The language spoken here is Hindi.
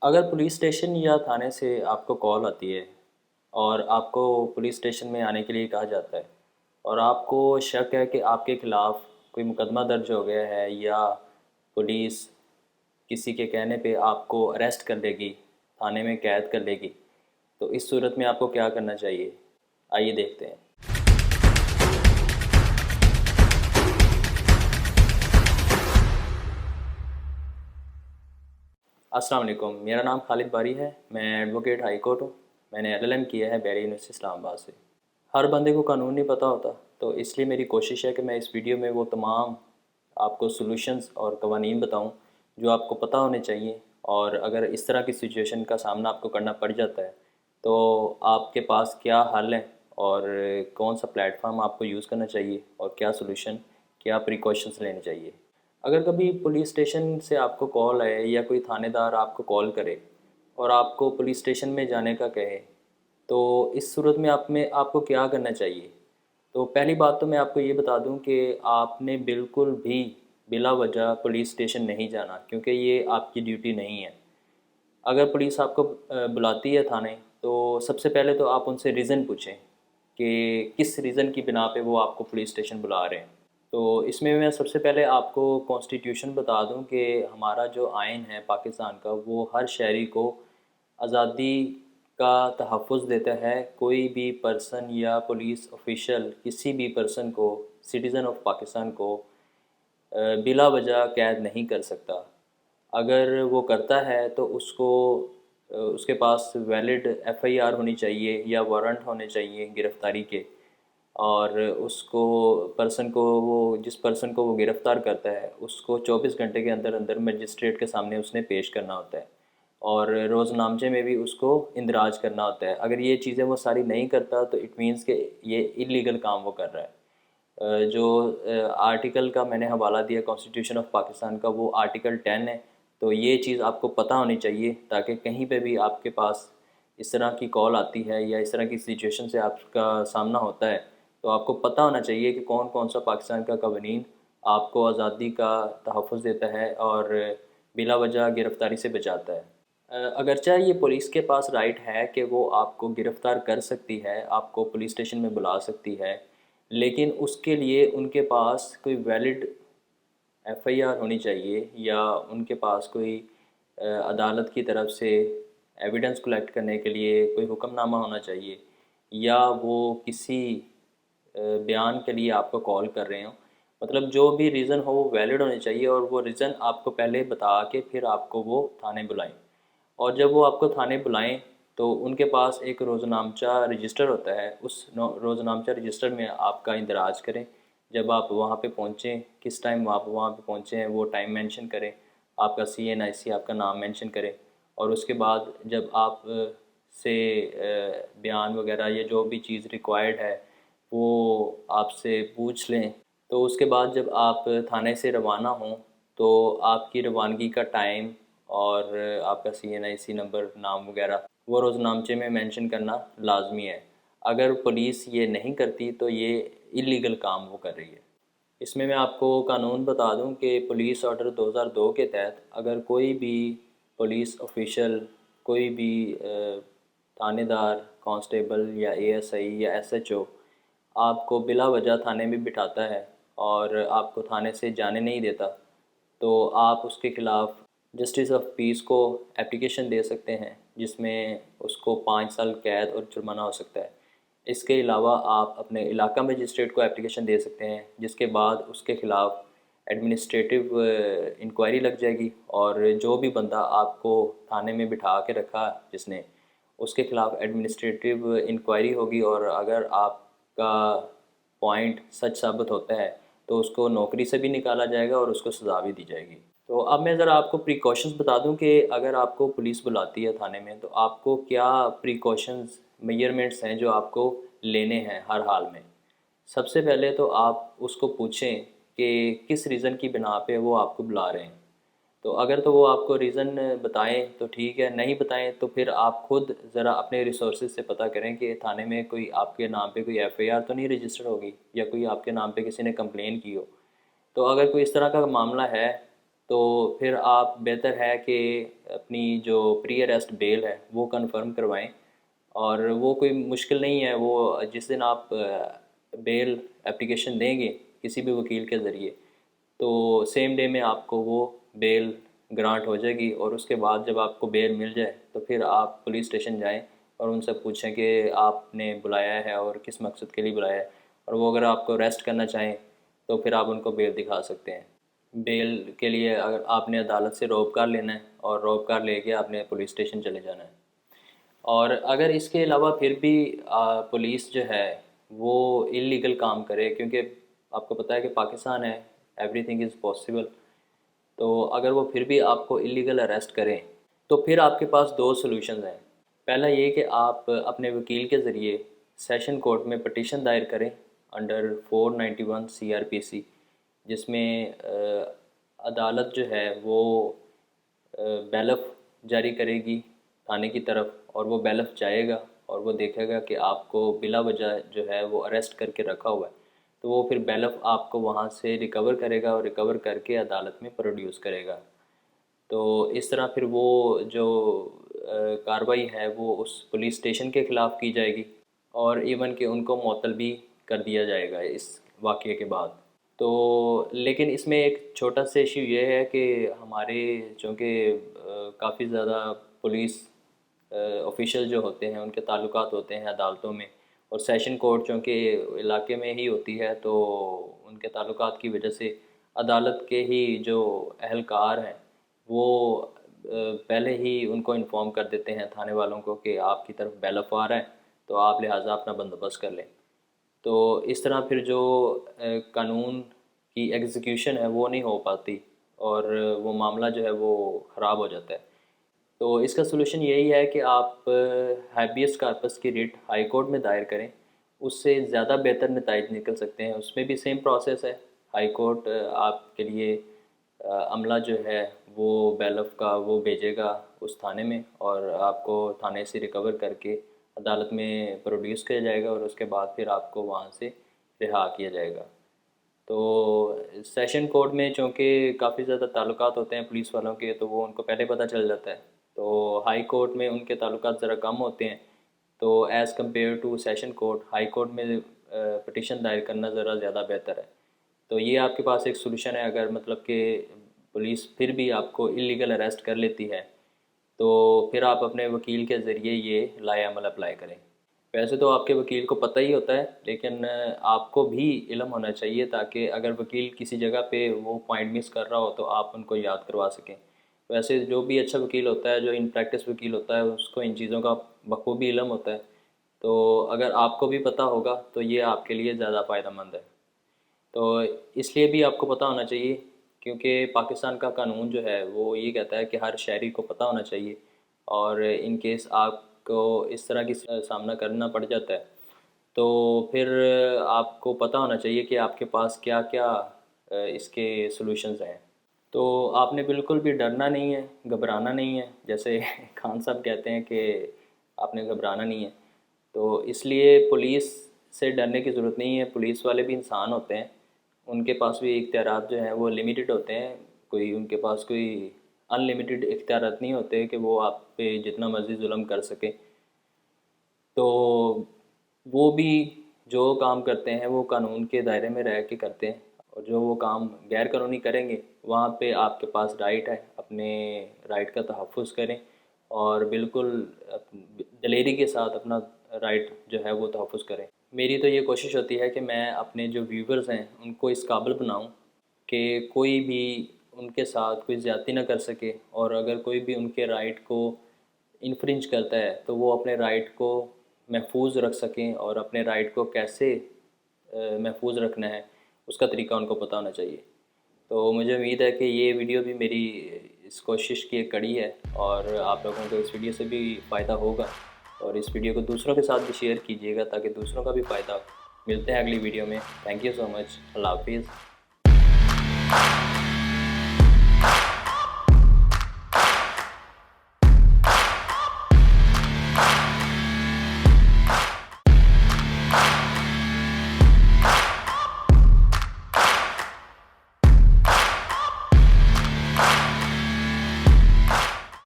अगर पुलिस स्टेशन या थाने से आपको कॉल आती है और आपको पुलिस स्टेशन में आने के लिए कहा जाता है और आपको शक है कि आपके ख़िलाफ़ कोई मुकदमा दर्ज हो गया है या पुलिस किसी के कहने पे आपको अरेस्ट कर लेगी, थाने में कैद कर लेगी, तो इस सूरत में आपको क्या करना चाहिए? आइए देखते हैं। अस्सलाम वालेकुम, मेरा नाम खालिद बारी है। मैं एडवोकेट हाई कोर्ट हूँ। मैंने एलएलएम किया है बैरी यूनिवर्सिटी इस्लामाबाद से। हर बंदे को कानून नहीं पता होता, तो इसलिए मेरी कोशिश है कि मैं इस वीडियो में वो तमाम आपको सॉल्यूशंस और कवानीन बताऊँ जो आपको पता होने चाहिए। और अगर इस तरह की सिचुएशन का सामना आपको करना पड़ जाता है तो आपके पास क्या हल है और कौन सा प्लेटफॉर्म आपको यूज़ करना चाहिए और क्या सॉल्यूशन, क्या प्रिकॉशंस लेने चाहिए। अगर कभी पुलिस स्टेशन से आपको कॉल आए या कोई थानेदार आपको कॉल करे और आपको पुलिस स्टेशन में जाने का कहे, तो इस सूरत में आपको क्या करना चाहिए? तो पहली बात तो मैं आपको ये बता दूं कि आपने बिल्कुल भी बिला वजह पुलिस स्टेशन नहीं जाना, क्योंकि ये आपकी ड्यूटी नहीं है। अगर पुलिस आपको बुलाती है थाने, तो सबसे पहले तो आप उनसे रीज़न पूछें कि किस रीज़न की बिना पे वो आपको पुलिस स्टेशन बुला रहे हैं। तो इसमें मैं सबसे पहले आपको कॉन्स्टिट्यूशन बता दूं कि हमारा जो आइन है पाकिस्तान का, वो हर शहरी को आज़ादी का तहफ़्फ़ुज़ देता है। कोई भी पर्सन या पुलिस ऑफिशियल किसी भी पर्सन को, सिटीज़न ऑफ पाकिस्तान को बिला वजह कैद नहीं कर सकता। अगर वो करता है तो उसको उसके पास वैलिड एफआईआर होनी चाहिए या वारंट होने चाहिए गिरफ़्तारी के। और उसको पर्सन को वो जिस पर्सन को वो गिरफ़्तार करता है उसको 24 घंटे के अंदर अंदर मजिस्ट्रेट के सामने उसने पेश करना होता है और रोज़नामचे में भी उसको इंदराज करना होता है। अगर ये चीज़ें वो सारी नहीं करता तो इट मीन्स कि ये इलीगल काम वो कर रहा है। जो आर्टिकल का मैंने हवाला दिया कॉन्स्टिट्यूशन ऑफ पाकिस्तान का, वो आर्टिकल 10 है। तो ये चीज़ आपको पता होनी चाहिए ताकि कहीं पे भी आपके पास इस तरह की कॉल आती है या इस तरह की सिचुएशन से आपका सामना होता है, तो आपको पता होना चाहिए कि कौन कौन सा पाकिस्तान का कवानीन आपको आज़ादी का तहफ़्फ़ुज़ देता है और बिला वजह गिरफ़्तारी से बचाता है। अगरचे ये पुलिस के पास राइट है कि वो आपको गिरफ़्तार कर सकती है, आपको पुलिस स्टेशन में बुला सकती है, लेकिन उसके लिए उनके पास कोई वैलिड एफआईआर होनी चाहिए या उनके पास कोई अदालत की तरफ से एविडेंस कलेक्ट करने के लिए कोई हुक्मनामा होना चाहिए, या वो किसी बयान के लिए आपको कॉल कर रहे हों। मतलब जो भी रीज़न हो वो वैलिड होने चाहिए और वो रीज़न आपको पहले बता के फिर आपको वो थाने बुलाएं। और जब वो आपको थाने बुलाएं तो उनके पास एक रोज़नामचा रजिस्टर होता है। उस रोज़नामचा रजिस्टर में आपका इंदराज करें। जब आप वहाँ पे पहुँचें, किस टाइम आप वहाँ पे पहुँचे हैं वो टाइम मेंशन करें, आपका सीएनआईसी आपका नाम मेंशन करें। और उसके बाद जब आप से बयान वगैरह या जो भी चीज़ रिक्वायर्ड है वो आपसे पूछ लें। तो उसके बाद जब आप थाने से रवाना हों तो आपकी रवानगी का टाइम और आपका सीएनआईसी नंबर, नाम वगैरह वो रोज़नामचे में मेंशन करना लाजमी है। अगर पुलिस ये नहीं करती तो ये इलीगल काम वो कर रही है। इसमें मैं आपको कानून बता दूं कि पुलिस ऑर्डर 2002 के तहत अगर कोई भी पुलिस ऑफिशियल, कोई भी थानेदार, कांस्टेबल या एएसआई या एसएचओ आपको बिला वजह थाने में बिठाता है और आपको थाने से जाने नहीं देता, तो आप उसके ख़िलाफ़ जस्टिस ऑफ पीस को एप्लीकेशन दे सकते हैं, जिसमें उसको 5 साल कैद और जुर्माना हो सकता है। इसके अलावा आप अपने इलाका मजिस्ट्रेट को एप्लीकेशन दे सकते हैं, जिसके बाद उसके ख़िलाफ़ एडमिनिस्ट्रेटिव इंक्वायरी लग जाएगी और जो भी बंदा आपको थाने में बिठा के रखा जिसने, उसके ख़िलाफ़ एडमिनिस्ट्रेटिव इंक्वायरी होगी और अगर आपका पॉइंट सच साबित होता है तो उसको नौकरी से भी निकाला जाएगा और उसको सज़ा भी दी जाएगी। तो अब मैं ज़रा आपको प्रिकॉशंस बता दूं कि अगर आपको पुलिस बुलाती है थाने में तो आपको क्या प्रिकॉशंस, मेजरमेंट्स हैं जो आपको लेने हैं हर हाल में। सबसे पहले तो आप उसको पूछें कि किस रीज़न की बिना पे वो आपको बुला रहे हैं। तो अगर तो वो आपको रीज़न बताएं तो ठीक है, नहीं बताएं तो फिर आप खुद ज़रा अपने रिसोर्सेज से पता करें कि थाने में कोई आपके नाम पे कोई एफआईआर तो नहीं रजिस्टर होगी या कोई आपके नाम पे किसी ने कंप्लेन की हो। तो अगर कोई इस तरह का मामला है तो फिर आप बेहतर है कि अपनी जो प्री अरेस्ट बेल है वो कंफर्म करवाएं। और वो कोई मुश्किल नहीं है, वो जिस दिन आप बेल एप्लीकेशन देंगे किसी भी वकील के ज़रिए, तो सेम डे में आपको वो बेल ग्रांट हो जाएगी। और उसके बाद जब आपको बेल मिल जाए तो फिर आप पुलिस स्टेशन जाएं और उनसे पूछें कि आपने बुलाया है और किस मकसद के लिए बुलाया है। और वो अगर आपको अरेस्ट करना चाहें तो फिर आप उनको बेल दिखा सकते हैं। बेल के लिए अगर आपने अदालत से रौब कार लेना है और रौब कार लेके आपने पुलिस स्टेशन चले जाना है। और अगर इसके अलावा फिर भी पुलिस जो है वो इलीगल काम करे, क्योंकि आपको पता है कि पाकिस्तान है, एवरीथिंग इज़ पॉसिबल। तो अगर वो फिर भी आपको इलीगल अरेस्ट करें तो फिर आपके पास दो सॉल्यूशंस हैं। पहला ये कि आप अपने वकील के ज़रिए सेशन कोर्ट में पटिशन दायर करें अंडर 491 CRPC, जिसमें अदालत जो है वो बैलफ जारी करेगी थाने की तरफ, और वो बैलफ जाएगा और वो देखेगा कि आपको बिला वजह जो है वो अरेस्ट करके रखा हुआ है। तो वो फिर बैलफ आपको वहाँ से रिकवर करेगा और रिकवर करके अदालत में प्रोड्यूस करेगा। तो इस तरह फिर वो जो कार्रवाई है वो उस पुलिस स्टेशन के ख़िलाफ़ की जाएगी और इवन कि उनको मुअत्तल भी कर दिया जाएगा इस वाक़ये के बाद। तो लेकिन इसमें एक छोटा सा इशू ये है कि हमारे चूँकि काफ़ी ज़्यादा पुलिस ऑफिशियल जो होते हैं उनके ताल्लुकात होते हैं अदालतों में, और सेशन कोर्ट चूँकि इलाके में ही होती है तो उनके ताल्लुकात की वजह से अदालत के ही जो अहलकार हैं वो पहले ही उनको इन्फॉर्म कर देते हैं थाने वालों को कि आपकी तरफ बैलफ आ रहा है, तो आप लिहाजा अपना बंदोबस्त कर लें। तो इस तरह फिर जो कानून की एग्जीक्यूशन है वो नहीं हो पाती और वो मामला जो है वो ख़राब हो जाता है। तो इसका सलूशन यही है कि आप हैबियस कार्पस की रिट हाई कोर्ट में दायर करें, उससे ज़्यादा बेहतर नताइज निकल सकते हैं। उसमें भी सेम प्रोसेस है। हाई कोर्ट आपके लिए अमला जो है वो बैलफ का वो भेजेगा उस थाने में और आपको थाने से रिकवर करके अदालत में प्रोड्यूस किया जाएगा और उसके बाद फिर आपको वहाँ से रिहा किया जाएगा। तो सेशन कोर्ट में चूँकि काफ़ी ज़्यादा ताल्लुकात होते हैं पुलिस वालों के, तो वो उनको पहले पता चल जाता है। तो हाई कोर्ट में उनके ताल्लुकात ज़रा कम होते हैं, तो as compare to session court high court में पटिशन दायर करना ज़रा ज़्यादा बेहतर है। तो ये आपके पास एक सलूशन है। अगर मतलब कि पुलिस फिर भी आपको इलीगल अरेस्ट कर लेती है तो फिर आप अपने वकील के ज़रिए ये लाए अमल अप्लाई करें। वैसे तो आपके वकील को पता ही होता है, लेकिन आपको भी इल्म होना चाहिए ताकि अगर वकील किसी जगह पे वो पॉइंट मिस कर रहा हो तो आप उनको याद करवा सकें। वैसे जो भी अच्छा वकील होता है, जो इन प्रैक्टिस वकील होता है, उसको इन चीज़ों का बखूबी इल्म होता है। तो अगर आपको भी पता होगा तो ये आपके लिए ज़्यादा फ़ायदेमंद है। तो इसलिए भी आपको पता होना चाहिए, क्योंकि पाकिस्तान का कानून जो है वो ये कहता है कि हर शहरी को पता होना चाहिए, और इन केस आपको इस तरह की सामना करना पड़ जाता है तो फिर आपको पता होना चाहिए कि आपके पास क्या क्या इसके सॉल्यूशंस हैं। तो आपने बिल्कुल भी डरना नहीं है, घबराना नहीं है। जैसे खान साहब कहते हैं कि आपने घबराना नहीं है, तो इसलिए पुलिस से डरने की ज़रूरत नहीं है। पुलिस वाले भी इंसान होते हैं, उनके पास भी इख्तियारात जो हैं वो लिमिटेड होते हैं। कोई उनके पास कोई अनलिमिटेड इख्तियारात नहीं होते कि वो आप पे जितना मर्ज़ी जुल्म कर सके। तो वो भी जो काम करते हैं वो कानून के दायरे में रह के करते हैं, और जो वो काम गैर कानूनी करेंगे वहाँ पे आपके पास राइट है, अपने राइट का तहफ़्फ़ुज़ करें और बिल्कुल दलेरी के साथ अपना राइट जो है वो तहफ़्फ़ुज़ करें। मेरी तो ये कोशिश होती है कि मैं अपने जो व्यूवर्स हैं उनको इस काबिल बनाऊँ कि कोई भी उनके साथ कोई ज़्यादती ना कर सके, और अगर कोई भी उनके राइट को इन्फ्रिंज करता है तो वो अपने राइट को महफूज रख सकें, और अपने राइट को कैसे महफूज रखना है उसका तरीका उनको पता होना चाहिए। तो मुझे उम्मीद है कि ये वीडियो भी मेरी इस कोशिश की एक कड़ी है और आप लोगों को इस वीडियो से भी फ़ायदा होगा, और इस वीडियो को दूसरों के साथ भी शेयर कीजिएगा ताकि दूसरों का भी फ़ायदा। मिलते हैं अगली वीडियो में। Thank you so much. अल्लाह हाफिज़।